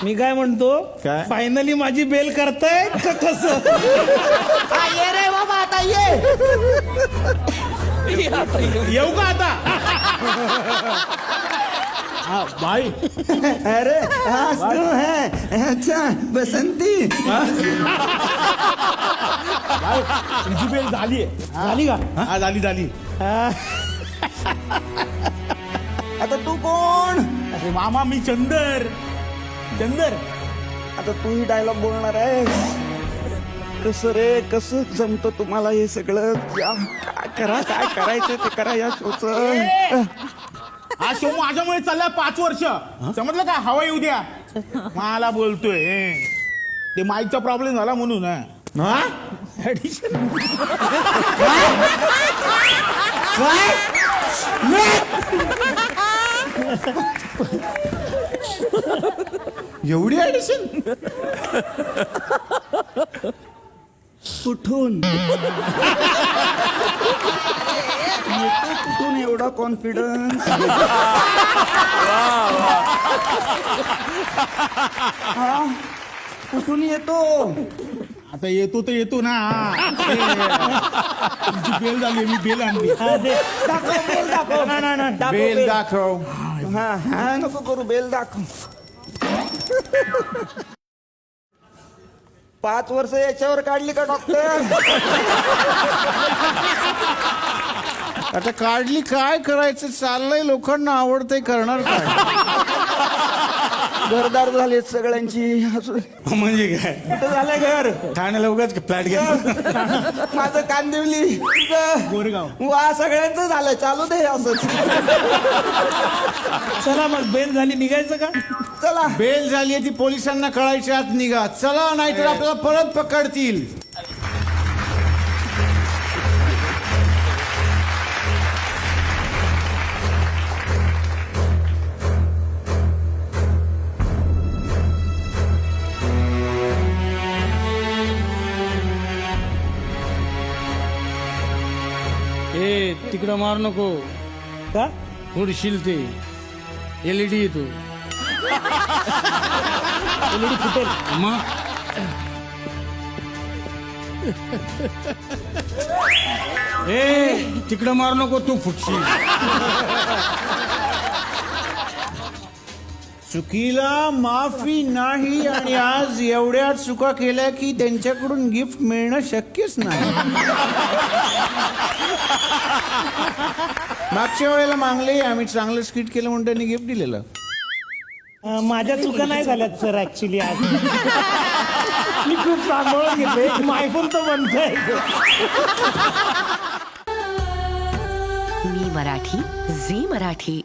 मी काय म्हणतो, काय? फायनली माझी बेल करताय का कसं? ये रे बाबा आता ये. येऊ का आता? भाई अरे आज तो है अच्छा बसंती. तुझी बेल झाली झाली का? हा झाली. आता तू कोण? अरे मामा मी चंदर. आता तू ही डायलॉग बोलणार आहे. कसं रे कसं जमतं तुम्हाला हे सगळं? काय करायचं ते करा या शोच. हा शो माझ्यामुळे चाललाय 5 वर्ष. समजलं का? हवा येऊ द्या. मला बोलतोय ते माईकचा प्रॉब्लेम झाला म्हणून. एवढी ऍडिशन कुठून कुठून एवढा कॉन्फिडन्स? कुठून येतो? आता येतो तर येतो ना. तुमची बेल झाली मी बेल आणली. दाखव बेल दाखव. बेल दाखव. हा नको करू बेल दाखव. 5 वर्ष याच्यावर काढली का डॉक्टर? आता काढली काय करायचं चाललंय. लोकांना आवडतंय करणार काय. घरदार झालेत सगळ्यांची. म्हणजे काय कुठं झालंय घर? ठाण्याला उगाच फ्लॅट घ्या. माझं कांदिवली. गोरेगाव. वा सगळ्यांचं झालंय. चालू दे असंच. चला मग बेल झाली, निघायचं का? चला बेल झाली ती पोलिसांना कळायच्या आत निघा. चला नाहीतर आपल्याला परत पकडतील. तिकडं मार नको का? थोडीशील ते LED येतो. LED फुटेल. मग तिकडं मार नको तू फुटशील. चुकीला माफी नाही. आणि आज एवढ्या चुका केल्या की त्यांच्याकडून गिफ्ट मिळणं शक्यच नाही. मागच्या वेळेला मागले आम्ही चांगलं स्किट केलं म्हणून त्यांनी गिफ्ट दिलेलं. माझ्या चुका नाही झाल्यात सर ऍक्च्युली. आज मी खूप सांभाळून घेतले. मायफोन तर बनतोय. मी मराठी, झी मराठी.